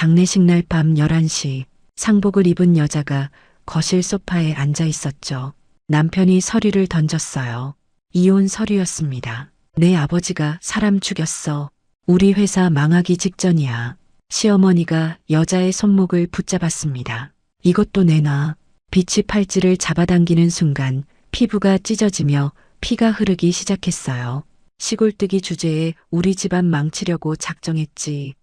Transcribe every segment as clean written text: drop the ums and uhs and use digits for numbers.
장례식 날 밤 11시 상복을 입은 여자가 거실 소파에 앉아 있었죠. 남편이 서류를 던졌어요. 이혼 서류였습니다. 내 아버지가 사람 죽였어. 우리 회사 망하기 직전이야. 시어머니가 여자의 손목을 붙잡았습니다. 이것도 내놔. 빛이 팔찌를 잡아당기는 순간 피부가 찢어지며 피가 흐르기 시작했어요. 시골뜨기 주제에 우리 집안 망치려고 작정했지.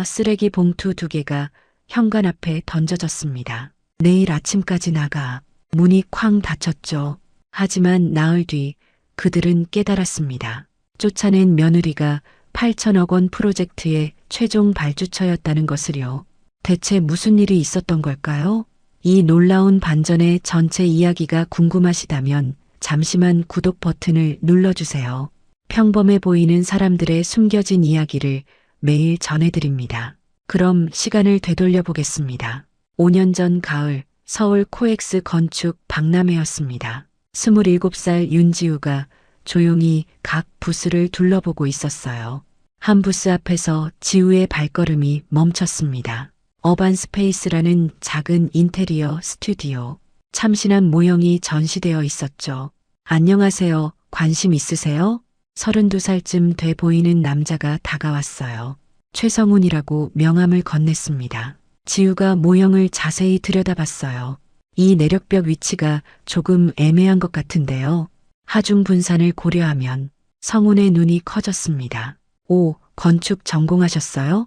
쓰레기 봉투 2개가 현관 앞에 던져졌습니다. 내일 아침까지 나가. 문이 쾅 닫혔죠. 하지만 나흘 뒤 그들은 깨달았습니다. 쫓아낸 며느리가 8천억 원 프로젝트의 최종 발주처였다는 것을요. 대체 무슨 일이 있었던 걸까요? 이 놀라운 반전의 전체 이야기가 궁금하시다면 잠시만 구독 버튼을 눌러주세요. 평범해 보이는 사람들의 숨겨진 이야기를 매일 전해드립니다. 그럼 시간을 되돌려 보겠습니다. 5년 전 가을 서울 코엑스 건축 박람회였습니다. 27살 윤지우가 조용히 각 부스를 둘러보고 있었어요. 한 부스 앞에서 지우의 발걸음이 멈췄습니다. 어반 스페이스라는 작은 인테리어 스튜디오. 참신한 모형이 전시되어 있었죠. 안녕하세요. 관심 있으세요? 32살쯤 돼 보이는 남자가 다가왔어요. 최성훈이라고 명함을 건넸습니다. 지우가 모형을 자세히 들여다봤어요. 이 내력벽 위치가 조금 애매한 것 같은데요. 하중 분산을 고려하면 성훈의 눈이 커졌습니다. 오, 건축 전공하셨어요?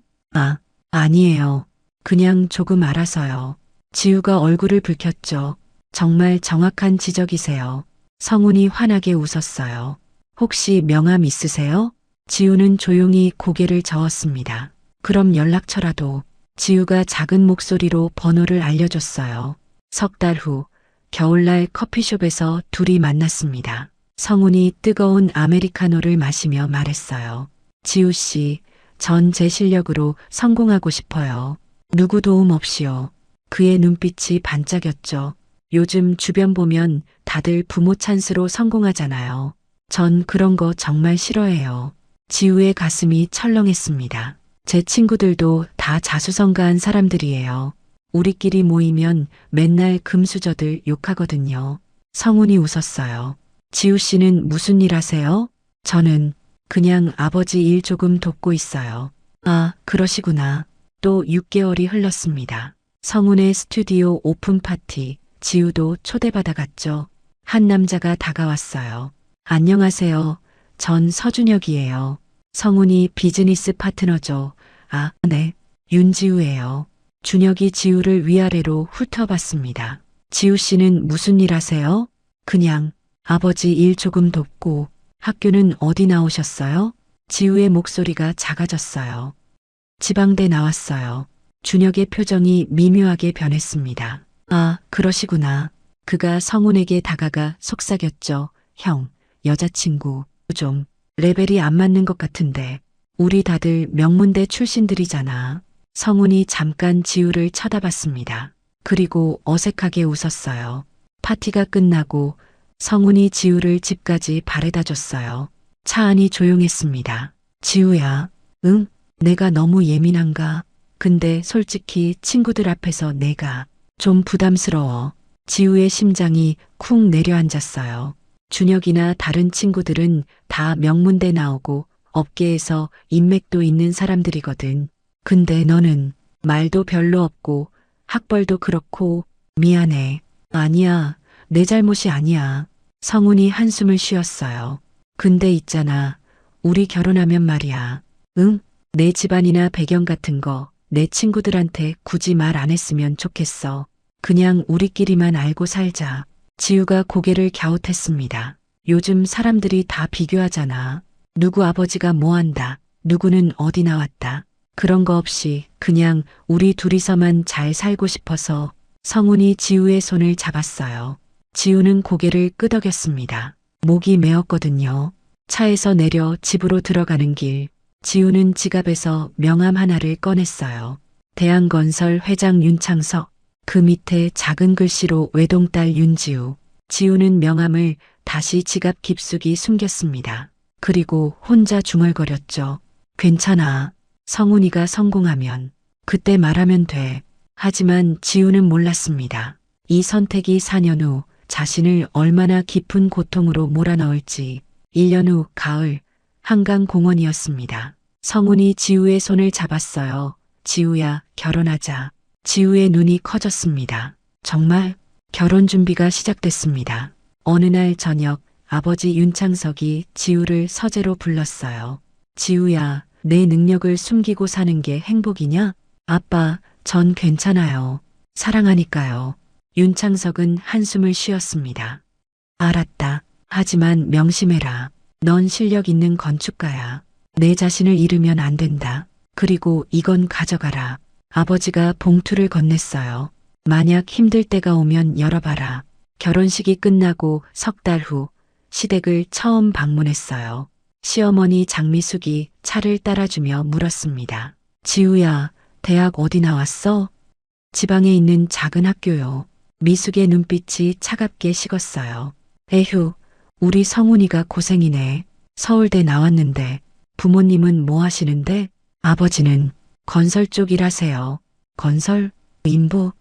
아니에요. 그냥 조금 알아서요. 지우가 얼굴을 붉혔죠. 정말 정확한 지적이세요. 성훈이 환하게 웃었어요. 혹시 명함 있으세요? 지우는 조용히 고개를 저었습니다. 그럼 연락처라도. 지우가 작은 목소리로 번호를 알려줬어요. 석 달 후 겨울날 커피숍에서 둘이 만났습니다. 성훈이 뜨거운 아메리카노를 마시며 말했어요. 지우 씨, 전 제 실력으로 성공하고 싶어요. 누구 도움 없이요. 그의 눈빛이 반짝였죠. 요즘 주변 보면 다들 부모 찬스로 성공하잖아요. 전 그런 거 정말 싫어해요. 지우의 가슴이 철렁했습니다. 제 친구들도 다 자수성가한 사람들이에요. 우리끼리 모이면 맨날 금수저들 욕하거든요. 성훈이 웃었어요. 지우 씨는 무슨 일 하세요? 저는 그냥 아버지 일 조금 돕고 있어요. 아, 그러시구나. 또 6개월이 흘렀습니다. 성훈의 스튜디오 오픈 파티, 지우도 초대받아 갔죠. 한 남자가 다가왔어요. 안녕하세요. 전 서준혁이에요. 성훈이 비즈니스 파트너죠. 아, 네. 윤지우예요. 준혁이 지우를 위아래로 훑어봤습니다. 지우 씨는 무슨 일 하세요? 그냥 아버지 일 조금 돕고. 학교는 어디 나오셨어요? 지우의 목소리가 작아졌어요. 지방대 나왔어요. 준혁의 표정이 미묘하게 변했습니다. 아, 그러시구나. 그가 성훈에게 다가가 속삭였죠. 형, 여자친구 좀 레벨이 안 맞는 것 같은데. 우리 다들 명문대 출신들이잖아. 성훈이 잠깐 지우를 쳐다봤습니다. 그리고 어색하게 웃었어요. 파티가 끝나고 성훈이 지우를 집까지 바래다 줬어요. 차 안이 조용했습니다. 지우야, 응? 내가 너무 예민한가? 근데 솔직히 친구들 앞에서 내가 좀 부담스러워. 지우의 심장이 쿵 내려앉았어요. 준혁이나 다른 친구들은 다 명문대 나오고 업계에서 인맥도 있는 사람들이거든. 근데 너는 말도 별로 없고 학벌도 그렇고. 미안해. 아니야. 내 잘못이 아니야. 성훈이 한숨을 쉬었어요. 근데 있잖아. 우리 결혼하면 말이야. 응? 내 집안이나 배경 같은 거 내 친구들한테 굳이 말 안 했으면 좋겠어. 그냥 우리끼리만 알고 살자. 지우가 고개를 갸웃했습니다. 요즘 사람들이 다 비교하잖아. 누구 아버지가 뭐 한다. 누구는 어디 나왔다. 그런 거 없이 그냥 우리 둘이서만 잘 살고 싶어서. 성훈이 지우의 손을 잡았어요. 지우는 고개를 끄덕였습니다. 목이 메었거든요. 차에서 내려 집으로 들어가는 길. 지우는 지갑에서 명함 하나를 꺼냈어요. 대한건설 회장 윤창석. 그 밑에 작은 글씨로 외동딸 윤지우. 지우는 명함을 다시 지갑 깊숙이 숨겼습니다. 그리고 혼자 중얼거렸죠. 괜찮아. 성훈이가 성공하면 그때 말하면 돼. 하지만 지우는 몰랐습니다. 이 선택이 4년 후 자신을 얼마나 깊은 고통으로 몰아넣을지. 1년 후 가을 한강공원이었습니다. 성훈이 지우의 손을 잡았어요. 지우야, 결혼하자. 지우의 눈이 커졌습니다. 정말 결혼 준비가 시작됐습니다. 어느 날 저녁 아버지 윤창석이 지우를 서재로 불렀어요. 지우야, 내 능력을 숨기고 사는 게 행복이냐? 아빠, 전 괜찮아요. 사랑하니까요. 윤창석은 한숨을 쉬었습니다. 알았다. 하지만 명심해라. 넌 실력 있는 건축가야. 내 자신을 잃으면 안 된다. 그리고 이건 가져가라. 아버지가 봉투를 건넸어요. 만약 힘들 때가 오면 열어봐라. 결혼식이 끝나고 석 달 후 시댁을 처음 방문했어요. 시어머니 장미숙이 차를 따라주며 물었습니다. 지우야, 대학 어디 나왔어? 지방에 있는 작은 학교요. 미숙의 눈빛이 차갑게 식었어요. 에휴, 우리 성훈이가 고생이네. 서울대 나왔는데 부모님은 뭐 하시는데? 아버지는 건설 쪽 일하세요. 건설? 인부?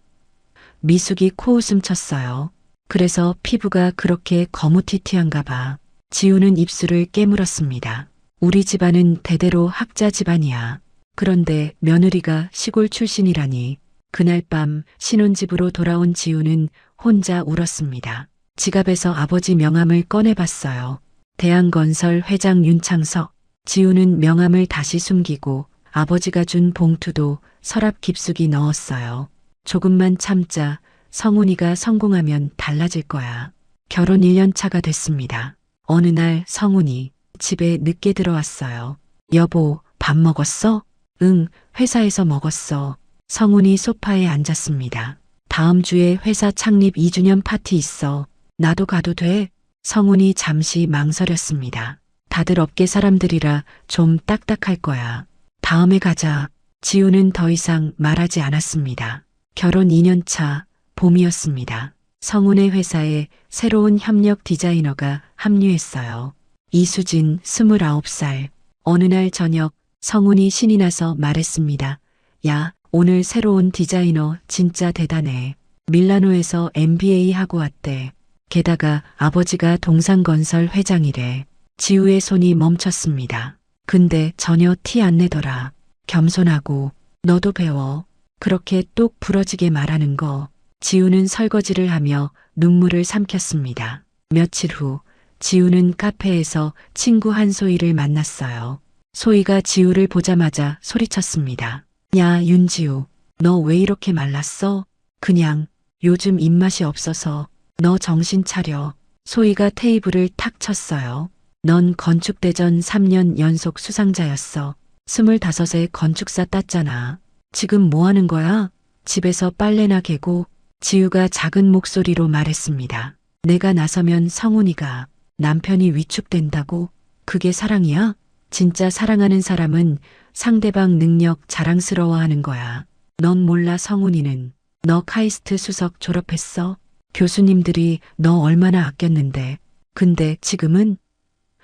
미숙이 코웃음 쳤어요. 그래서 피부가 그렇게 거무튀튀한가 봐. 지우는 입술을 깨물었습니다. 우리 집안은 대대로 학자 집안이야. 그런데 며느리가 시골 출신이라니. 그날 밤 신혼집으로 돌아온 지우는 혼자 울었습니다. 지갑에서 아버지 명함을 꺼내봤어요. 대한건설 회장 윤창석. 지우는 명함을 다시 숨기고 아버지가 준 봉투도 서랍 깊숙이 넣었어요. 조금만 참자. 성훈이가 성공하면 달라질 거야. 결혼 1년 차가 됐습니다. 어느 날 성훈이 집에 늦게 들어왔어요. 여보, 밥 먹었어? 응, 회사에서 먹었어. 성훈이 소파에 앉았습니다. 다음 주에 회사 창립 2주년 파티 있어. 나도 가도 돼? 성훈이 잠시 망설였습니다. 다들 업계 사람들이라 좀 딱딱할 거야. 다음에 가자. 지우는 더 이상 말하지 않았습니다. 결혼 2년 차 봄이었습니다. 성훈의 회사에 새로운 협력 디자이너가 합류했어요. 이수진 29살. 어느 날 저녁 성훈이 신이 나서 말했습니다. 야, 오늘 새로운 디자이너 진짜 대단해. 밀라노에서 MBA 하고 왔대. 게다가 아버지가 동산건설 회장이래. 지우의 손이 멈췄습니다. 근데 전혀 티 안 내더라. 겸손하고 너도 배워. 그렇게 똑 부러지게 말하는 거. 지우는 설거지를 하며 눈물을 삼켰습니다. 며칠 후 지우는 카페에서 친구 한소희를 만났어요. 소희가 지우를 보자마자 소리쳤습니다. 야, 윤지우, 너 왜 이렇게 말랐어? 그냥 요즘 입맛이 없어서. 너 정신 차려. 소희가 테이블을 탁 쳤어요. 넌 건축대전 3년 연속 수상자였어. 25에 건축사 땄잖아. 지금 뭐 하는 거야? 집에서 빨래나 개고. 지우가 작은 목소리로 말했습니다. 내가 나서면 성훈이가, 남편이 위축된다고? 그게 사랑이야? 진짜 사랑하는 사람은 상대방 능력 자랑스러워하는 거야. 넌 몰라. 성훈이는 너 카이스트 수석 졸업했어? 교수님들이 너 얼마나 아꼈는데. 근데 지금은?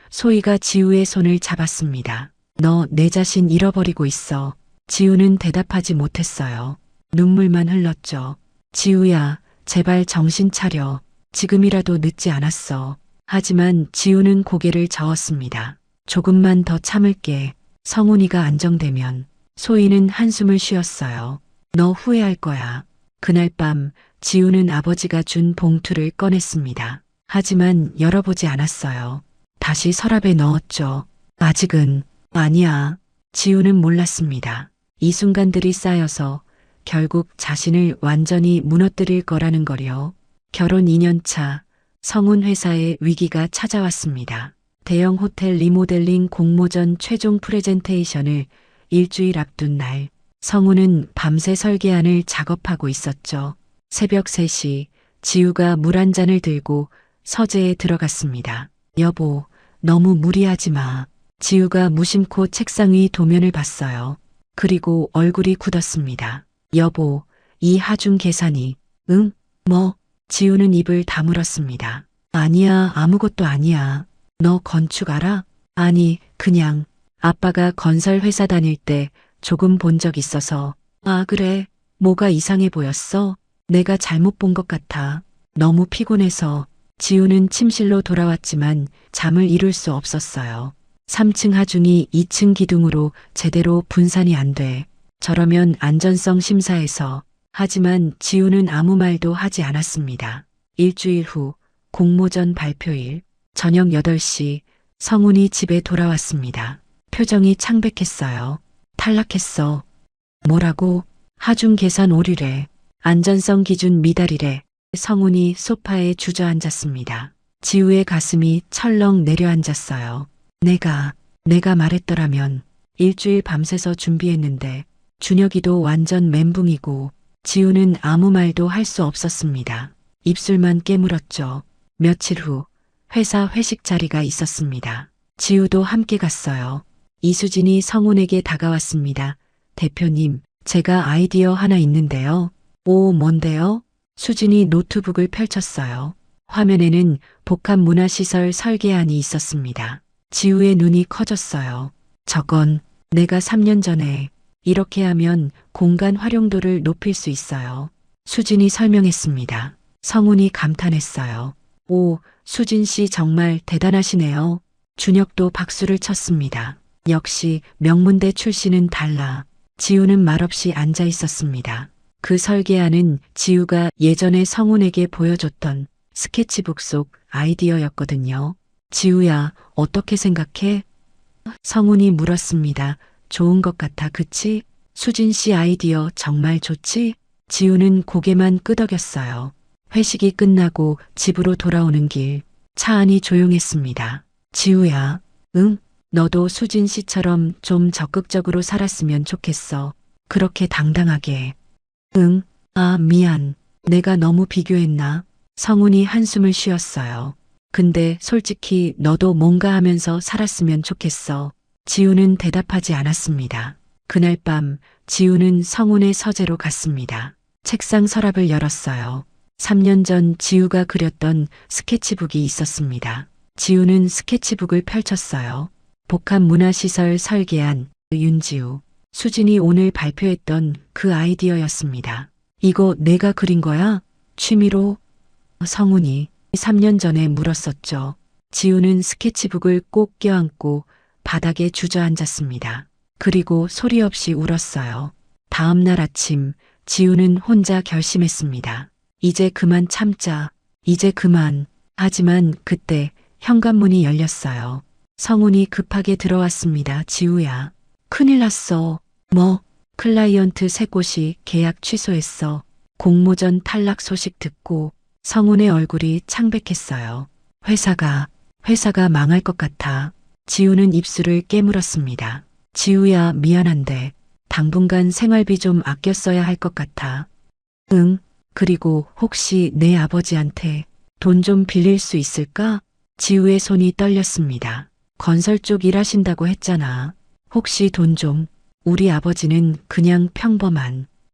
소희가 지우의 손을 잡았습니다. 너 내 자신 잃어버리고 있어. 지우는 대답하지 못했어요. 눈물만 흘렀죠. 지우야, 제발 정신 차려. 지금이라도 늦지 않았어. 하지만 지우는 고개를 저었습니다. 조금만 더 참을게. 성훈이가 안정되면. 소희는 한숨을 쉬었어요. 너 후회할 거야. 그날 밤 지우는 아버지가 준 봉투를 꺼냈습니다. 하지만 열어보지 않았어요. 다시 서랍에 넣었죠. 아직은. 아니야. 지우는 몰랐습니다. 이 순간들이 쌓여서 결국 자신을 완전히 무너뜨릴 거라는 거요. 결혼 2년 차 성훈 회사에 위기가 찾아왔습니다. 대형 호텔 리모델링 공모전 최종 프레젠테이션을 일주일 앞둔 날, 성훈은 밤새 설계안을 작업하고 있었죠. 새벽 3시 지우가 물 한 잔을 들고 서재에 들어갔습니다. 여보, 너무 무리하지 마. 지우가 무심코 책상 위 도면을 봤어요. 그리고 얼굴이 굳었습니다. 여보, 이 하중 계산이. 응? 뭐? 지우는 입을 다물었습니다. 아니야, 아무것도 아니야. 너 건축 알아? 아니, 그냥 아빠가 건설 회사 다닐 때 조금 본 적 있어서. 아, 그래. 뭐가 이상해 보였어? 내가 잘못 본 것 같아. 너무 피곤해서. 지우는 침실로 돌아왔지만 잠을 이룰 수 없었어요. 3층 하중이 2층 기둥으로 제대로 분산이 안 돼. 저러면 안전성 심사에서. 하지만 지우는 아무 말도 하지 않았습니다. 일주일 후 공모전 발표일 저녁 8시 성훈이 집에 돌아왔습니다. 표정이 창백했어요. 탈락했어. 뭐라고? 하중 계산 오류래. 안전성 기준 미달이래. 성훈이 소파에 주저앉았습니다. 지우의 가슴이 철렁 내려앉았어요. 내가 말했더라면. 일주일 밤새서 준비했는데 준혁이도 완전 멘붕이고 지우는 아무 말도 할 수 없었습니다. 입술만 깨물었죠. 며칠 후 회사 회식 자리가 있었습니다. 지우도 함께 갔어요. 이수진이 성훈에게 다가왔습니다. 대표님, 제가 아이디어 하나 있는데요. 오, 뭔데요? 수진이 노트북을 펼쳤어요. 화면에는 복합문화시설 설계안이 있었습니다. 지우의 눈이 커졌어요. 저건 내가 3년 전에 이렇게 하면 공간 활용도를 높일 수 있어요. 수진이 설명했습니다. 성훈이 감탄했어요. 오, 수진 씨 정말 대단하시네요. 준혁도 박수를 쳤습니다. 역시 명문대 출신은 달라. 지우는 말없이 앉아 있었습니다. 그 설계안은 지우가 예전에 성훈에게 보여줬던 스케치북 속 아이디어였거든요. 지우야, 어떻게 생각해? 성훈이 물었습니다. 좋은 것 같아, 그치? 수진 씨 아이디어 정말 좋지? 지우는 고개만 끄덕였어요. 회식이 끝나고 집으로 돌아오는 길, 차 안이 조용했습니다. 지우야, 응? 너도 수진 씨처럼 좀 적극적으로 살았으면 좋겠어. 그렇게 당당하게. 응, 아, 미안. 내가 너무 비교했나? 성훈이 한숨을 쉬었어요. 근데 솔직히 너도 뭔가 하면서 살았으면 좋겠어. 지우는 대답하지 않았습니다. 그날 밤 지우는 성훈의 서재로 갔습니다. 책상 서랍을 열었어요. 3년 전 지우가 그렸던 스케치북이 있었습니다. 지우는 스케치북을 펼쳤어요. 복합문화시설 설계안 윤지우. 수진이 오늘 발표했던 그 아이디어였습니다. 이거 내가 그린 거야? 취미로? 성훈이 3년 전에 물었었죠. 지우는 스케치북을 꼭 껴안고 바닥에 주저앉았습니다. 그리고 소리 없이 울었어요. 다음 날 아침 지우는 혼자 결심했습니다. 이제 그만 참자. 이제 그만. 하지만 그때 현관문이 열렸어요. 성훈이 급하게 들어왔습니다. 지우야. 큰일 났어. 뭐? 클라이언트 세 곳이 계약 취소했어. 공모전 탈락 소식 듣고 성훈의 얼굴이 창백했어요. 회사가 망할 것 같아. 지우는 입술을 깨물었습니다. 지우야, 미안한데 당분간 생활비 좀 아껴 써야 할 것 같아. 응, 그리고 혹시 내 아버지한테 돈 좀 빌릴 수 있을까? 지우의 손이 떨렸습니다. 건설 쪽 일하신다고 했잖아. 혹시 돈 좀. 우리 아버지는 그냥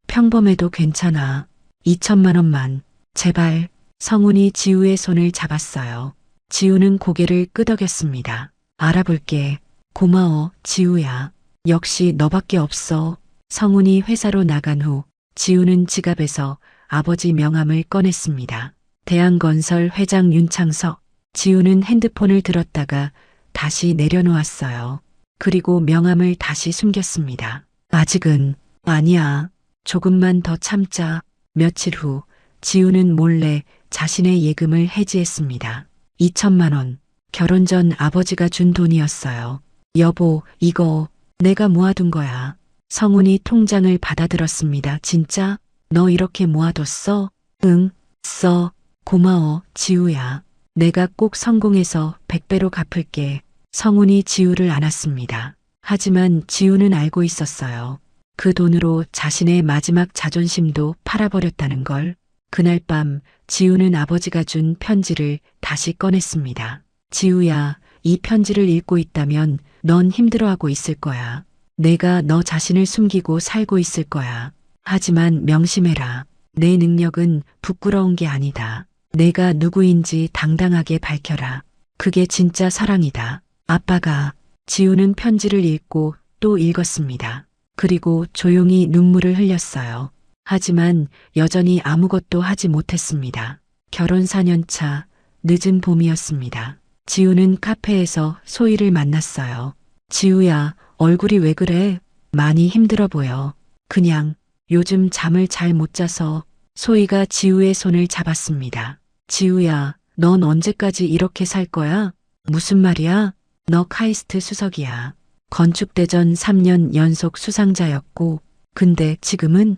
평범해도 괜찮아. 2천만 원만. 제발. 성훈이 지우의 손을 잡았어요. 지우는 고개를 끄덕였습니다. 알아볼게. 고마워, 지우야. 역시 너밖에 없어. 성훈이 회사로 나간 후 지우는 지갑에서 아버지 명함을 꺼냈습니다. 대한건설 회장 윤창석. 지우는 핸드폰을 들었다가 다시 내려놓았어요. 그리고 명함을 다시 숨겼습니다. 아직은 아니야. 조금만 더 참자. 며칠 후 지우는 몰래 자신의 예금을 해지했습니다. 2천만 원. 결혼 전 아버지가 준 돈이었어요. 여보, 이거 내가 모아둔 거야. 성훈이 통장을 받아들었습니다. 진짜? 너 이렇게 모아뒀어? 응, 써. 고마워, 지우야. 내가 꼭 성공해서 100배로 갚을게. 성훈이 지우를 안았습니다. 하지만 지우는 알고 있었어요. 그 돈으로 자신의 마지막 자존심도 팔아버렸다는 걸. 그날 밤 지우는 아버지가 준 편지를 다시 꺼냈습니다. 지우야, 이 편지를 읽고 있다면 넌 힘들어하고 있을 거야. 내가 너 자신을 숨기고 살고 있을 거야. 하지만 명심해라. 내 능력은 부끄러운 게 아니다. 내가 누구인지 당당하게 밝혀라. 그게 진짜 사랑이다. 아빠가. 지우는 편지를 읽고 또 읽었습니다. 그리고 조용히 눈물을 흘렸어요. 하지만 여전히 아무것도 하지 못했습니다. 결혼 4년 차 늦은 봄이었습니다. 지우는 카페에서 소희를 만났어요. 지우야, 얼굴이 왜 그래? 많이 힘들어 보여. 그냥 요즘 잠을 잘 못 자서. 소희가 지우의 손을 잡았습니다. 지우야, 넌 언제까지 이렇게 살 거야? 무슨 말이야? 너 카이스트 수석이야. 건축대전 3년 연속 수상자였고, 근데 지금은?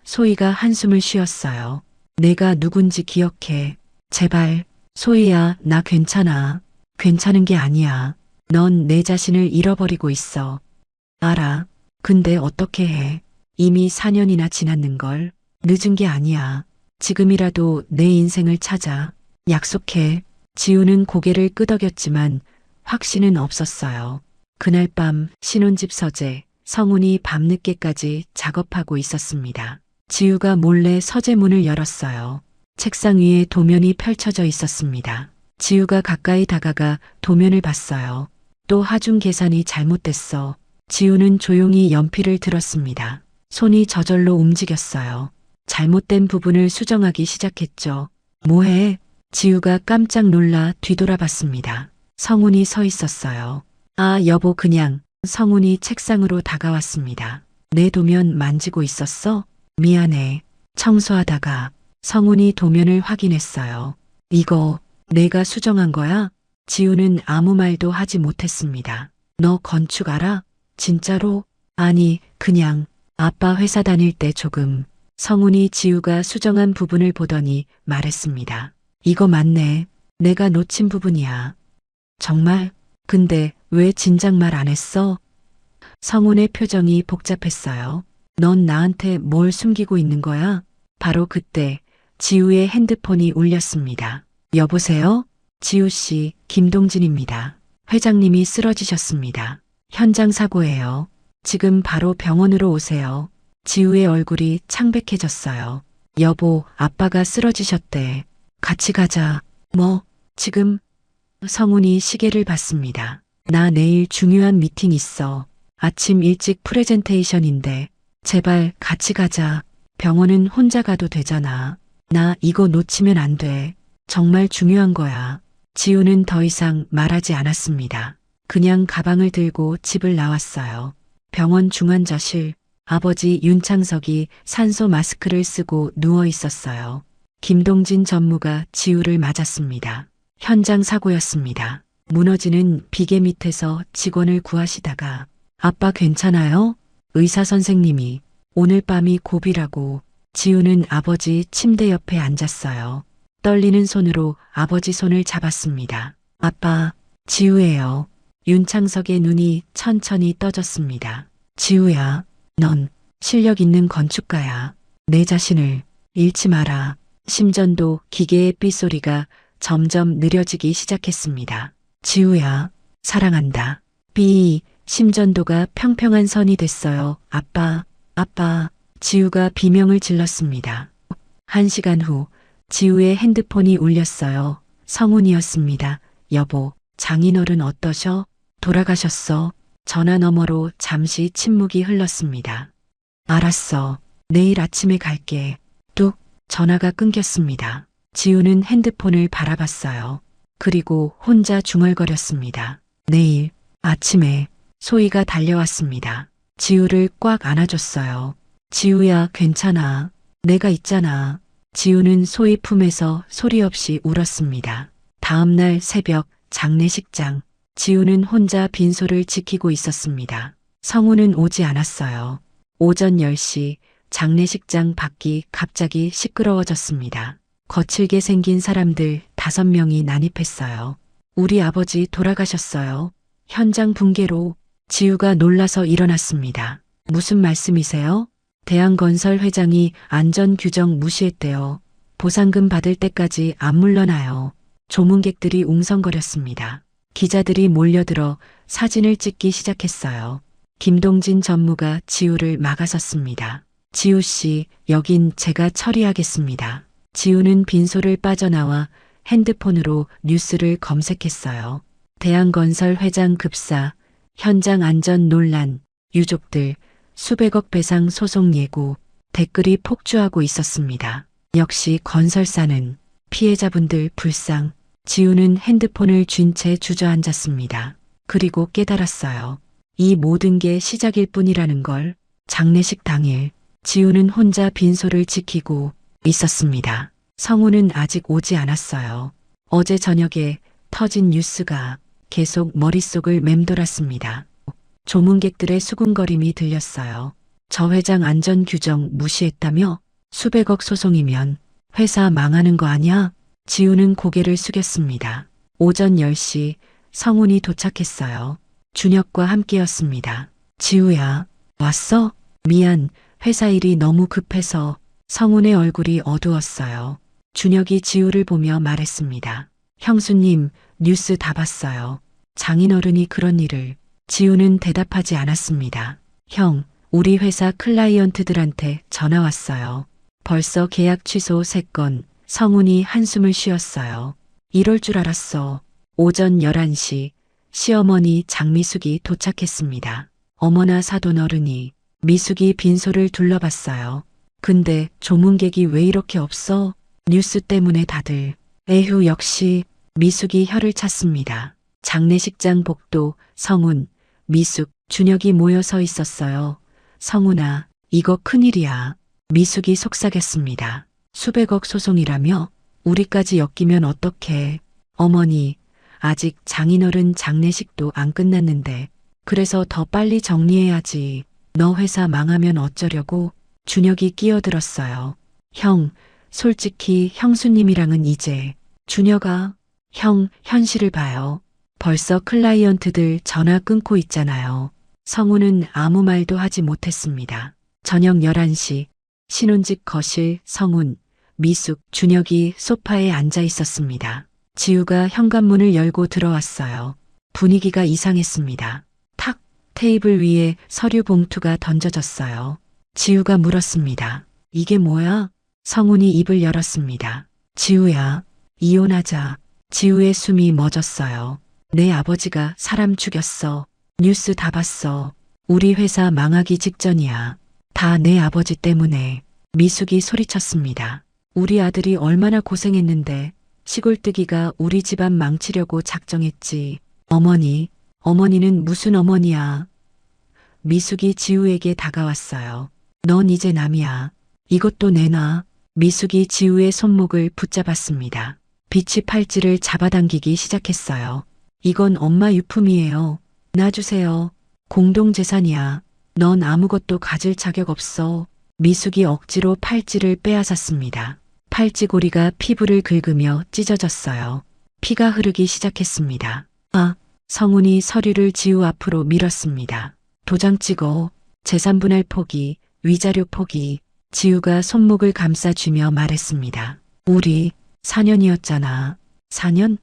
소희가 한숨을 쉬었어요. 내가 누군지 기억해. 제발. 소희야, 나 괜찮아. 괜찮은 게 아니야. 넌 내 자신을 잃어버리고 있어. 알아. 근데 어떻게 해? 이미 4년이나 지났는걸. 늦은 게 아니야. 지금이라도 내 인생을 찾아. 약속해. 지우는 고개를 끄덕였지만 확신은 없었어요. 그날 밤 신혼집 서재, 성훈이 밤늦게까지 작업하고 있었습니다. 지우가 몰래 서재문을 열었어요. 책상 위에 도면이 펼쳐져 있었습니다. 지우가 가까이 다가가 도면을 봤어요. 또 하중 계산이 잘못됐어. 지우는 조용히 연필을 들었습니다. 손이 저절로 움직였어요. 잘못된 부분을 수정하기 시작했죠. 뭐해? 지우가 깜짝 놀라 뒤돌아봤습니다. 성훈이 서 있었어요. 아, 여보, 그냥. 성훈이 책상으로 다가왔습니다. 내 도면 만지고 있었어? 미안해. 청소하다가. 성훈이 도면을 확인했어요. 이거 내가 수정한 거야? 지우는 아무 말도 하지 못했습니다. 너 건축 알아? 진짜로? 아니, 그냥 아빠 회사 다닐 때 조금. 성훈이 지우가 수정한 부분을 보더니 말했습니다. 이거 맞네. 내가 놓친 부분이야. 정말? 근데 왜 진작 말 안 했어? 성훈의 표정이 복잡했어요. 넌 나한테 뭘 숨기고 있는 거야? 바로 그때 지우의 핸드폰이 울렸습니다. 여보세요? 지우 씨, 김동진입니다. 회장님이 쓰러지셨습니다. 현장 사고예요. 지금 바로 병원으로 오세요. 지우의 얼굴이 창백해졌어요. 여보, 아빠가 쓰러지셨대. 같이 가자. 뭐, 지금? 성훈이 시계를 봤습니다. 나 내일 중요한 미팅 있어. 아침 일찍 프레젠테이션인데 제발 같이 가자. 병원은 혼자 가도 되잖아. 나 이거 놓치면 안 돼. 정말 중요한 거야. 지우는 더 이상 말하지 않았습니다. 그냥 가방을 들고 집을 나왔어요. 병원 중환자실, 아버지 윤창석이 산소 마스크를 쓰고 누워 있었어요. 김동진 전무가 지우를 맞았습니다. 현장 사고였습니다. 무너지는 비계 밑에서 직원을 구하시다가 아빠 괜찮아요? 의사 선생님이 오늘 밤이 고비라고. 지우는 아버지 침대 옆에 앉았어요. 떨리는 손으로 아버지 손을 잡았습니다. 아빠, 지우예요. 윤창석의 눈이 천천히 떠졌습니다. 지우야, 넌 실력 있는 건축가야. 내 자신을 잃지 마라. 심전도 기계의 삐소리가 점점 느려지기 시작했습니다. 지우야, 사랑한다. 삐, 심전도가 평평한 선이 됐어요. 아빠, 아빠. 지우가 비명을 질렀습니다. 1시간 후 지우의 핸드폰이 울렸어요. 성훈이었습니다. 여보, 장인어른 어떠셔? 돌아가셨어. 전화 너머로 잠시 침묵이 흘렀습니다. 알았어. 내일 아침에 갈게. 뚝, 전화가 끊겼습니다. 지우는 핸드폰을 바라봤어요. 그리고 혼자 중얼거렸습니다. 내일 아침에 소희가 달려왔습니다. 지우를 꽉 안아줬어요. 지우야, 괜찮아. 내가 있잖아. 지우는 소희 품에서 소리 없이 울었습니다. 다음 날 새벽 장례식장. 지우는 혼자 빈소를 지키고 있었습니다. 성우는 오지 않았어요. 오전 10시 장례식장 밖이 갑자기 시끄러워졌습니다. 거칠게 생긴 사람들 5명이 난입했어요. 우리 아버지 돌아가셨어요. 현장 붕괴로. 지우가 놀라서 일어났습니다. 무슨 말씀이세요? 대한건설 회장이 안전규정 무시했대요. 보상금 받을 때까지 안 물러나요. 조문객들이 웅성거렸습니다. 기자들이 몰려들어 사진을 찍기 시작했어요. 김동진 전무가 지우를 막아섰습니다. 지우 씨, 여긴 제가 처리하겠습니다. 지우는 빈소를 빠져나와 핸드폰으로 뉴스를 검색했어요. 대한건설 회장 급사, 현장 안전 논란, 유족들, 수백억 배상 소송 예고, 댓글이 폭주하고 있었습니다. 역시 건설사는 피해자분들 불쌍. 지우는 핸드폰을 쥔 채 주저앉았습니다. 그리고 깨달았어요. 이 모든 게 시작일 뿐이라는 걸. 장례식 당일 지우는 혼자 빈소를 지키고 있었습니다. 성우는 아직 오지 않았어요. 어제 저녁에 터진 뉴스가 계속 머릿속을 맴돌았습니다. 조문객들의 수군거림이 들렸어요. 저 회장 안전규정 무시했다며? 수백억 소송이면 회사 망하는 거 아냐? 지우는 고개를 숙였습니다. 오전 10시 성훈이 도착했어요. 준혁과 함께였습니다. 지우야, 왔어? 미안, 회사 일이 너무 급해서. 성훈의 얼굴이 어두웠어요. 준혁이 지우를 보며 말했습니다. 형수님, 뉴스 다 봤어요. 장인어른이 그런 일을. 지우는 대답하지 않았습니다. 형, 우리 회사 클라이언트들한테 전화 왔어요. 벌써 계약 취소 3건. 성훈이 한숨을 쉬었어요. 이럴 줄 알았어. 오전 11시 시어머니 장미숙이 도착했습니다. 어머나 사돈 어른이. 미숙이 빈소를 둘러봤어요. 근데 조문객이 왜 이렇게 없어? 뉴스 때문에 다들. 에휴 역시. 미숙이 혀를 찼습니다. 장례식장 복도 성훈, 미숙, 준혁이 모여 서 있었어요. 성훈아, 이거 큰일이야. 미숙이 속삭였습니다. 수백억 소송이라며? 우리까지 엮이면 어떡해. 어머니, 아직 장인어른 장례식도 안 끝났는데. 그래서 더 빨리 정리해야지. 너 회사 망하면 어쩌려고? 준혁이 끼어들었어요. 형, 솔직히 형수님이랑은 이제. 준혁아, 형, 현실을 봐요. 벌써 클라이언트들 전화 끊고 있잖아요. 성우는 아무 말도 하지 못했습니다. 저녁 11시 신혼집 거실 성훈, 미숙, 준혁이 소파에 앉아 있었습니다. 지우가 현관문을 열고 들어왔어요. 분위기가 이상했습니다. 탁! 테이블 위에 서류 봉투가 던져졌어요. 지우가 물었습니다. 이게 뭐야? 성훈이 입을 열었습니다. 지우야, 이혼하자. 지우의 숨이 멎었어요. 내 아버지가 사람 죽였어. 뉴스 다 봤어. 우리 회사 망하기 직전이야. 다 내 아버지 때문에. 미숙이 소리쳤습니다. 우리 아들이 얼마나 고생했는데 시골뜨기가 우리 집안 망치려고 작정했지. 어머니는 무슨 어머니야. 미숙이 지우에게 다가왔어요. 넌 이제 남이야. 이것도 내놔. 미숙이 지우의 손목을 붙잡았습니다. 빛이 팔찌를 잡아당기기 시작했어요. 이건 엄마 유품이에요. 놔주세요. 공동재산이야. 넌 아무것도 가질 자격 없어. 미숙이 억지로 팔찌를 빼앗았습니다. 팔찌고리가 피부를 긁으며 찢어졌어요. 피가 흐르기 시작했습니다. 아, 성훈이 서류를 지우 앞으로 밀었습니다. 도장 찍어. 재산분할 포기, 위자료 포기. 지우가 손목을 감싸쥐며 말했습니다. 우리 4년이었잖아. 4년?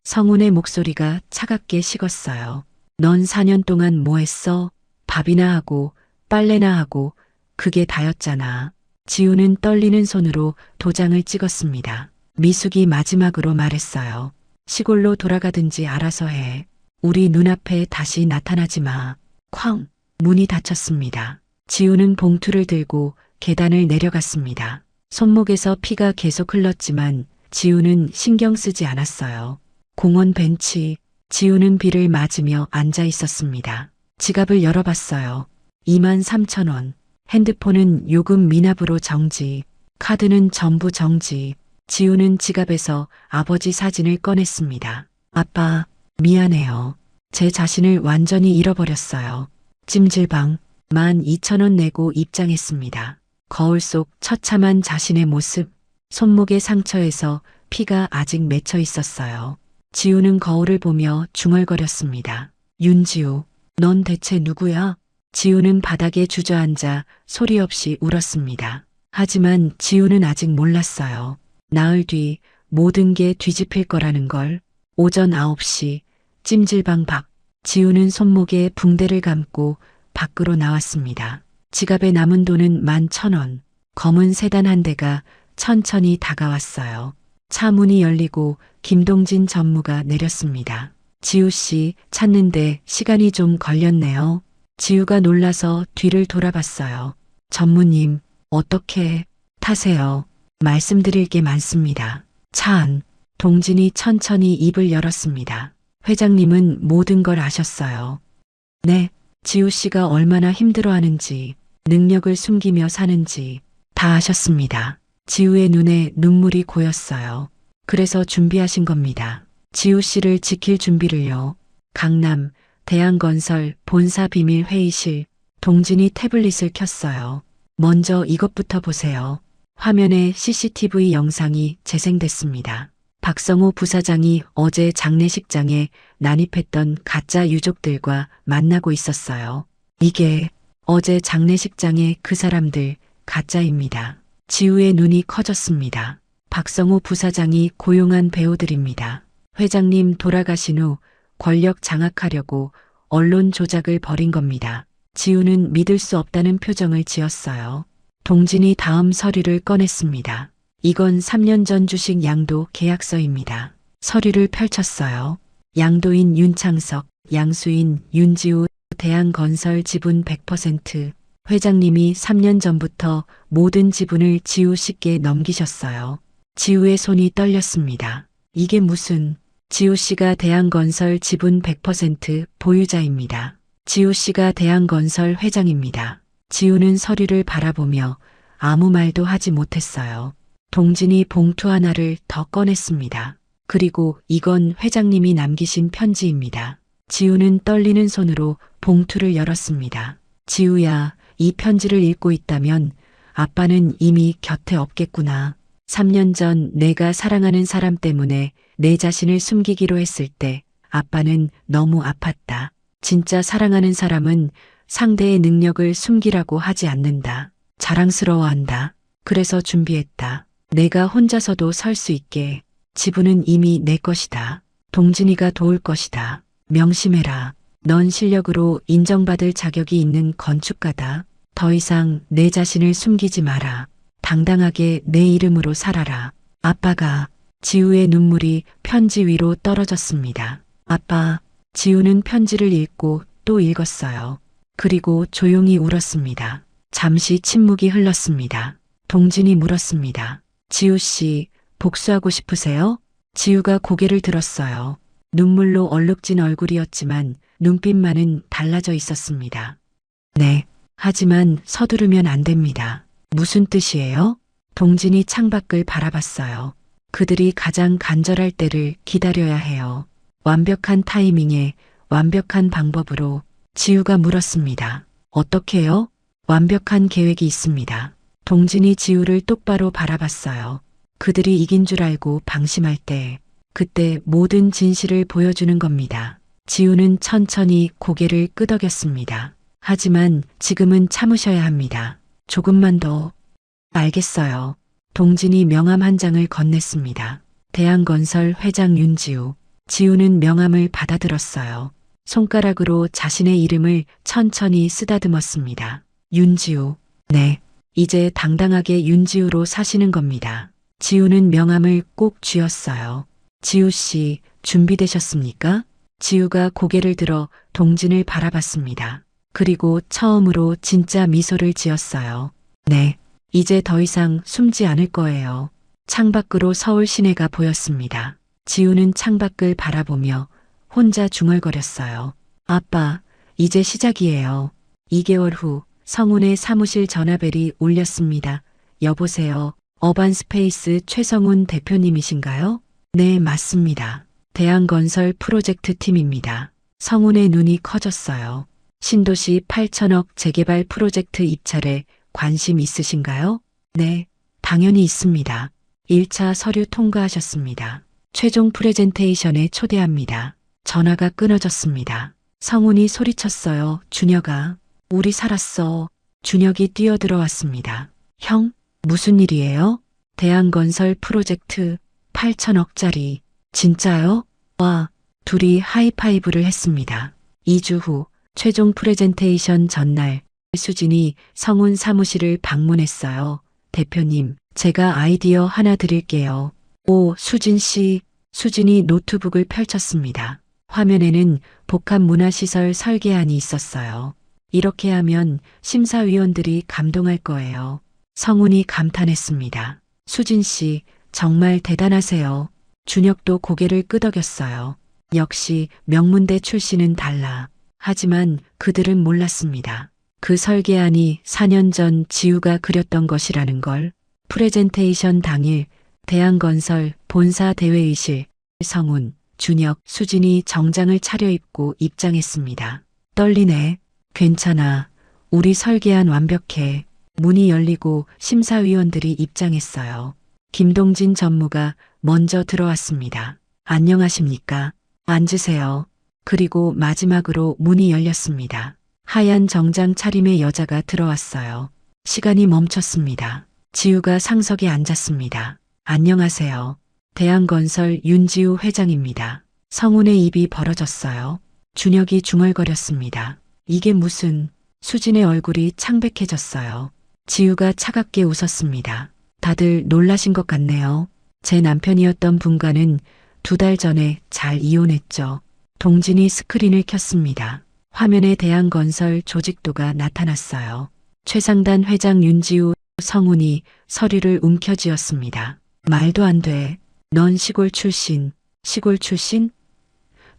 성훈의 목소리가 차갑게 식었어요. 넌 4년 동안 뭐 했어? 밥이나 하고 빨래나 하고 그게 다였잖아. 지우는 떨리는 손으로 도장을 찍었습니다. 미숙이 마지막으로 말했어요. 시골로 돌아가든지 알아서 해. 우리 눈앞에 다시 나타나지 마. 쾅! 문이 닫혔습니다. 지우는 봉투를 들고 계단을 내려갔습니다. 손목에서 피가 계속 흘렀지만 지우는 신경 쓰지 않았어요. 공원 벤치, 지우는 비를 맞으며 앉아 있었습니다. 지갑을 열어봤어요. 23,000원. 핸드폰은 요금 미납으로 정지. 카드는 전부 정지. 지우는 지갑에서 아버지 사진을 꺼냈습니다. 아빠, 미안해요. 제 자신을 완전히 잃어버렸어요. 찜질방 12,000원 내고 입장했습니다. 거울 속 처참한 자신의 모습, 손목의 상처에서 피가 아직 맺혀 있었어요. 지우는 거울을 보며 중얼거렸습니다. 윤지우, 넌 대체 누구야? 지우는 바닥에 주저앉아 소리 없이 울었습니다. 하지만 지우는 아직 몰랐어요. 나흘 뒤 모든 게 뒤집힐 거라는 걸. 오전 9시 찜질방 밖. 지우는 손목에 붕대를 감고 밖으로 나왔습니다. 지갑에 남은 돈은 11,000원. 검은 세단 한 대가 천천히 다가왔어요. 차 문이 열리고 김동진 전무가 내렸습니다. 지우 씨 찾는데 시간이 좀 걸렸네요. 지우가 놀라서 뒤를 돌아봤어요. 전무님, 어떻게 타세요? 말씀드릴 게 많습니다. 차 안. 동진이 천천히 입을 열었습니다. 회장님은 모든 걸 아셨어요. 네, 지우 씨가 얼마나 힘들어하는지, 능력을 숨기며 사는지 다 아셨습니다. 지우의 눈에 눈물이 고였어요. 그래서 준비하신 겁니다. 지우 씨를 지킬 준비를요. 강남, 대한건설 본사 비밀 회의실, 동진이 태블릿을 켰어요. 먼저 이것부터 보세요. 화면에 CCTV 영상이 재생됐습니다. 박성호 부사장이 어제 장례식장에 난입했던 가짜 유족들과 만나고 있었어요. 이게 어제 장례식장의 그 사람들 가짜입니다. 지우의 눈이 커졌습니다. 박성호 부사장이 고용한 배우들입니다. 회장님 돌아가신 후 권력 장악하려고 언론 조작을 벌인 겁니다. 지우는 믿을 수 없다는 표정을 지었어요. 동진이 다음 서류를 꺼냈습니다. 이건 3년 전 주식 양도 계약서입니다. 서류를 펼쳤어요. 양도인 윤창석, 양수인 윤지우, 대한건설 지분 100%. 회장님이 3년 전부터 모든 지분을 지우 씨께 넘기셨어요. 지우의 손이 떨렸습니다. 이게 무슨... 지우 씨가 대한건설 지분 100% 보유자입니다. 지우 씨가 대한건설 회장입니다. 지우는 서류를 바라보며 아무 말도 하지 못했어요. 동진이 봉투 하나를 더 꺼냈습니다. 그리고 이건 회장님이 남기신 편지입니다. 지우는 떨리는 손으로 봉투를 열었습니다. 지우야, 이 편지를 읽고 있다면 아빠는 이미 곁에 없겠구나. 3년 전 내가 사랑하는 사람 때문에 내 자신을 숨기기로 했을 때 아빠는 너무 아팠다. 진짜 사랑하는 사람은 상대의 능력을 숨기라고 하지 않는다. 자랑스러워한다. 그래서 준비했다. 내가 혼자서도 설 수 있게. 지분은 이미 내 것이다. 동진이가 도울 것이다. 명심해라. 넌 실력으로 인정받을 자격이 있는 건축가다. 더 이상 내 자신을 숨기지 마라. 당당하게 내 이름으로 살아라. 아빠가... 지우의 눈물이 편지 위로 떨어졌습니다. 아빠... 지우는 편지를 읽고 또 읽었어요. 그리고 조용히 울었습니다. 잠시 침묵이 흘렀습니다. 동진이 물었습니다. 지우 씨, 복수하고 싶으세요? 지우가 고개를 들었어요. 눈물로 얼룩진 얼굴이었지만 눈빛만은 달라져 있었습니다. 네, 하지만 서두르면 안 됩니다. 무슨 뜻이에요? 동진이 창밖을 바라봤어요. 그들이 가장 간절할 때를 기다려야 해요. 완벽한 타이밍에 완벽한 방법으로. 지우가 물었습니다. 어떻게요? 완벽한 계획이 있습니다. 동진이 지우를 똑바로 바라봤어요. 그들이 이긴 줄 알고 방심할 때, 그때 모든 진실을 보여주는 겁니다. 지우는 천천히 고개를 끄덕였습니다. 하지만 지금은 참으셔야 합니다. 조금만 더. 알겠어요. 동진이 명함 한 장을 건넸습니다. 대한건설 회장 윤지우. 지우는 명함을 받아들었어요. 손가락으로 자신의 이름을 천천히 쓰다듬었습니다. 윤지우. 네. 이제 당당하게 윤지우로 사시는 겁니다. 지우는 명함을 꼭 쥐었어요. 지우 씨, 준비되셨습니까? 지우가 고개를 들어 동진을 바라봤습니다. 그리고 처음으로 진짜 미소를 지었어요. 네. 이제 더 이상 숨지 않을 거예요. 창밖으로 서울 시내가 보였습니다. 지우는 창밖을 바라보며 혼자 중얼거렸어요. 아빠, 이제 시작이에요. 2개월 후 성운의 사무실 전화벨이 울렸습니다. 여보세요. 어반스페이스 최성운 대표님이신가요? 네, 맞습니다. 대한건설 프로젝트 팀입니다. 성운의 눈이 커졌어요. 신도시 8천억 재개발 프로젝트 입찰에 관심 있으신가요? 네, 당연히 있습니다. 1차 서류 통과하셨습니다. 최종 프레젠테이션에 초대합니다. 전화가 끊어졌습니다. 성운이 소리쳤어요. 준혁아, 우리 살았어. 준혁이 뛰어들어왔습니다. 형, 무슨 일이에요? 대한건설 프로젝트 8천억짜리. 진짜요? 와, 둘이 하이파이브를 했습니다. 2주 후 최종 프레젠테이션 전날 수진이 성운 사무실을 방문했어요. 대표님, 제가 아이디어 하나 드릴게요. 오, 수진 씨. 수진이 노트북을 펼쳤습니다. 화면에는 복합문화시설 설계안이 있었어요. 이렇게 하면 심사위원들이 감동할 거예요. 성훈이 감탄했습니다. 수진 씨, 정말 대단하세요. 준혁도 고개를 끄덕였어요. 역시 명문대 출신은 달라. 하지만 그들은 몰랐습니다. 그 설계안이 4년 전 지우가 그렸던 것이라는 걸. 프레젠테이션 당일 대한건설 본사 대회의실 성훈, 준혁, 수진이 정장을 차려입고 입장했습니다. 떨리네. 괜찮아. 우리 설계안 완벽해. 문이 열리고 심사위원들이 입장했어요. 김동진 전무가 먼저 들어왔습니다. 안녕하십니까? 앉으세요. 그리고 마지막으로 문이 열렸습니다. 하얀 정장 차림의 여자가 들어왔어요. 시간이 멈췄습니다. 지우가 상석에 앉았습니다. 안녕하세요. 대한건설 윤지우 회장입니다. 성훈의 입이 벌어졌어요. 준혁이 중얼거렸습니다. 이게 무슨... 수진의 얼굴이 창백해졌어요. 지우가 차갑게 웃었습니다. 다들 놀라신 것 같네요. 제 남편이었던 분과는 2달 전에 잘 이혼했죠. 동진이 스크린을 켰습니다. 화면에 대한건설 조직도가 나타났어요. 최상단 회장 윤지우, 성훈이 서류를 움켜쥐었습니다. 말도 안 돼. 넌 시골 출신. 시골 출신?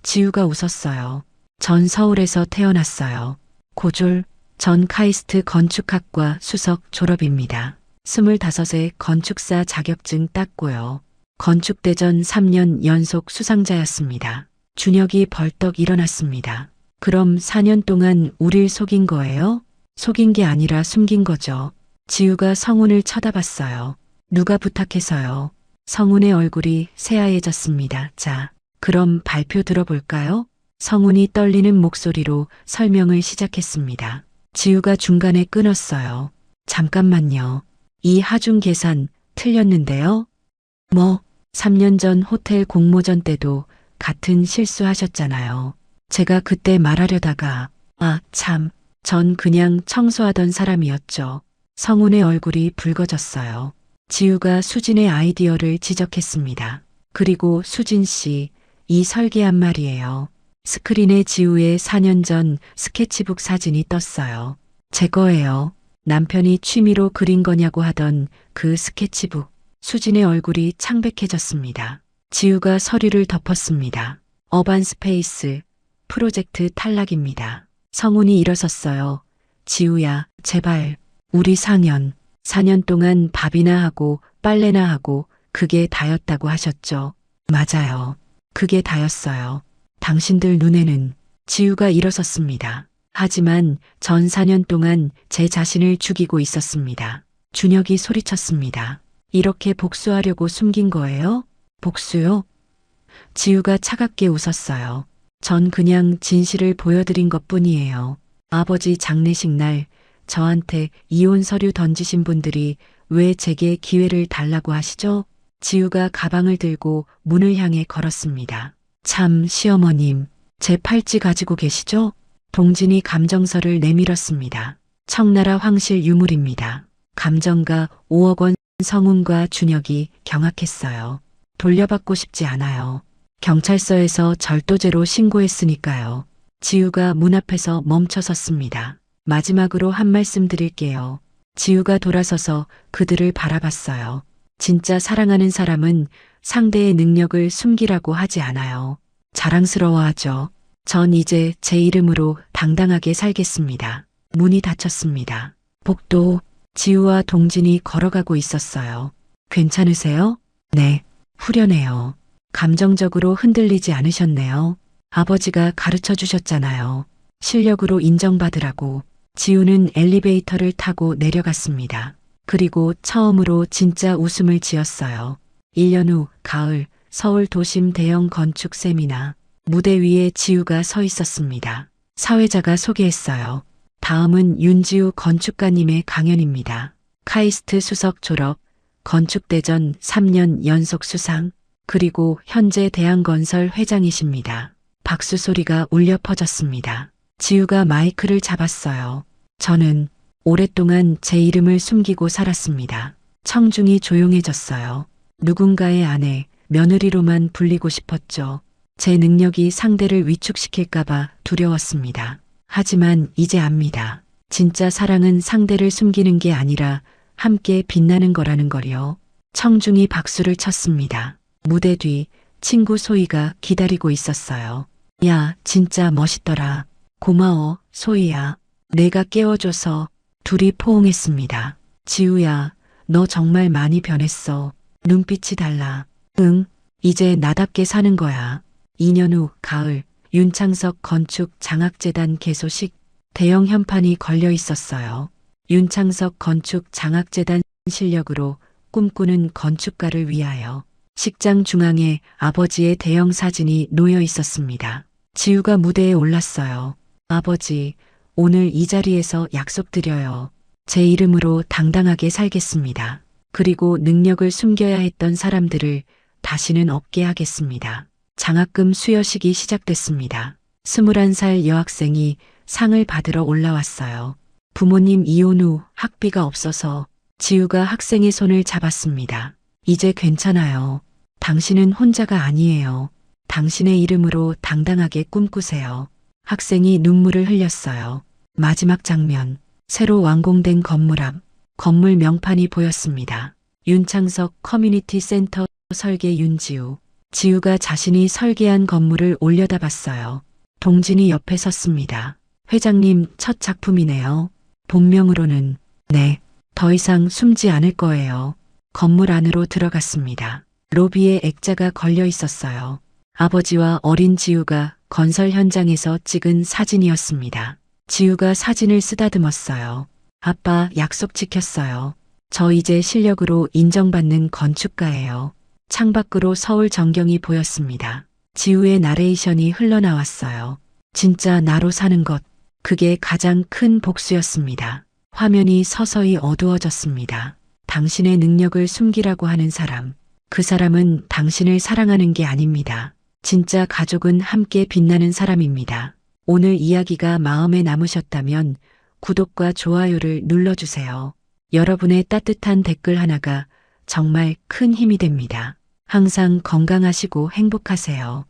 지우가 웃었어요. 전 서울에서 태어났어요. 고졸, 전 카이스트 건축학과 수석 졸업입니다. 25세 건축사 자격증 땄고요. 건축대전 3년 연속 수상자였습니다. 준혁이 벌떡 일어났습니다. 그럼 4년 동안 우릴 속인 거예요? 속인 게 아니라 숨긴 거죠. 지우가 성훈을 쳐다봤어요. 누가 부탁해서요? 성훈의 얼굴이 새하얘졌습니다. 자, 그럼 발표 들어볼까요? 성훈이 떨리는 목소리로 설명을 시작했습니다. 지우가 중간에 끊었어요. 잠깐만요. 이 하중 계산 틀렸는데요? 뭐, 3년 전 호텔 공모전 때도 같은 실수하셨잖아요. 제가 그때 말하려다가, 참, 전 그냥 청소하던 사람이었죠. 성훈의 얼굴이 붉어졌어요. 지우가 수진의 아이디어를 지적했습니다. 그리고 수진 씨, 이 설계한 말이에요. 스크린에 지우의 4년 전 스케치북 사진이 떴어요. 제 거예요. 남편이 취미로 그린 거냐고 하던 그 스케치북. 수진의 얼굴이 창백해졌습니다. 지우가 서류를 덮었습니다. 어반 스페이스 프로젝트 탈락입니다. 성훈이 일어섰어요. 지우야, 제발. 우리 상연. 4년 동안 밥이나 하고 빨래나 하고 그게 다였다고 하셨죠? 맞아요. 그게 다였어요. 당신들 눈에는. 지우가 일어섰습니다. 하지만 전 4년 동안 제 자신을 죽이고 있었습니다. 준혁이 소리쳤습니다. 이렇게 복수하려고 숨긴 거예요? 복수요? 지우가 차갑게 웃었어요. 전 그냥 진실을 보여드린 것뿐이에요. 아버지 장례식 날 저한테 이혼 서류 던지신 분들이 왜 제게 기회를 달라고 하시죠? 지우가 가방을 들고 문을 향해 걸었습니다. 참, 시어머님, 제 팔찌 가지고 계시죠? 동진이 감정서를 내밀었습니다. 청나라 황실 유물입니다. 감정가 5억 원. 성훈과 준혁이 경악했어요. 돌려받고 싶지 않아요. 경찰서에서 절도죄로 신고했으니까요. 지우가 문 앞에서 멈춰 섰습니다. 마지막으로 한 말씀 드릴게요. 지우가 돌아서서 그들을 바라봤어요. 진짜 사랑하는 사람은 상대의 능력을 숨기라고 하지 않아요. 자랑스러워하죠. 전 이제 제 이름으로 당당하게 살겠습니다. 문이 닫혔습니다. 복도. 지우와 동진이 걸어가고 있었어요. 괜찮으세요? 네, 후련해요. 감정적으로 흔들리지 않으셨네요. 아버지가 가르쳐 주셨잖아요. 실력으로 인정받으라고. 지우는 엘리베이터를 타고 내려갔습니다. 그리고 처음으로 진짜 웃음을 지었어요. 1년 후 가을 서울 도심 대형 건축 세미나. 무대 위에 지우가 서 있었습니다. 사회자가 소개했어요. 다음은 윤지우 건축가님의 강연입니다. 카이스트 수석 졸업, 건축대전 3년 연속 수상, 그리고 현재 대한건설 회장이십니다. 박수 소리가 울려 퍼졌습니다. 지우가 마이크를 잡았어요. 저는 오랫동안 제 이름을 숨기고 살았습니다. 청중이 조용해졌어요. 누군가의 아내, 며느리로만 불리고 싶었죠. 제 능력이 상대를 위축시킬까봐 두려웠습니다. 하지만 이제 압니다. 진짜 사랑은 상대를 숨기는 게 아니라 함께 빛나는 거라는 걸요. 청중이 박수를 쳤습니다. 무대 뒤 친구 소희가 기다리고 있었어요. 야, 진짜 멋있더라. 고마워, 소희야. 내가 깨워줘서. 둘이 포옹했습니다. 지우야, 너 정말 많이 변했어. 눈빛이 달라. 응, 이제 나답게 사는 거야. 2년 후 가을, 윤창석 건축 장학재단 개소식. 대형 현판이 걸려 있었어요. 윤창석 건축 장학재단 실력으로 꿈꾸는 건축가를 위하여. 식장 중앙에 아버지의 대형 사진이 놓여 있었습니다. 지우가 무대에 올랐어요. 아버지, 오늘 이 자리에서 약속드려요. 제 이름으로 당당하게 살겠습니다. 그리고 능력을 숨겨야 했던 사람들을 다시는 없게 하겠습니다. 장학금 수여식이 시작됐습니다. 21살 여학생이 상을 받으러 올라왔어요. 부모님 이혼 후 학비가 없어서 지우가 학생의 손을 잡았습니다. 이제 괜찮아요. 당신은 혼자가 아니에요. 당신의 이름으로 당당하게 꿈꾸세요. 학생이 눈물을 흘렸어요. 마지막 장면, 새로 완공된 건물 앞, 건물 명판이 보였습니다. 윤창석 커뮤니티 센터 설계 윤지우. 지우가 자신이 설계한 건물을 올려다봤어요. 동진이 옆에 섰습니다. 회장님 첫 작품이네요. 본명으로는 네, 더 이상 숨지 않을 거예요. 건물 안으로 들어갔습니다. 로비에 액자가 걸려 있었어요. 아버지와 어린 지우가 건설 현장에서 찍은 사진이었습니다. 지우가 사진을 쓰다듬었어요. 아빠 약속 지켰어요. 저 이제 실력으로 인정받는 건축가예요. 창밖으로 서울 전경이 보였습니다. 지우의 나레이션이 흘러나왔어요. 진짜 나로 사는 것, 그게 가장 큰 복수였습니다. 화면이 서서히 어두워졌습니다. 당신의 능력을 숨기라고 하는 사람, 그 사람은 당신을 사랑하는 게 아닙니다. 진짜 가족은 함께 빛나는 사람입니다. 오늘 이야기가 마음에 남으셨다면 구독과 좋아요를 눌러주세요. 여러분의 따뜻한 댓글 하나가 정말 큰 힘이 됩니다. 항상 건강하시고 행복하세요.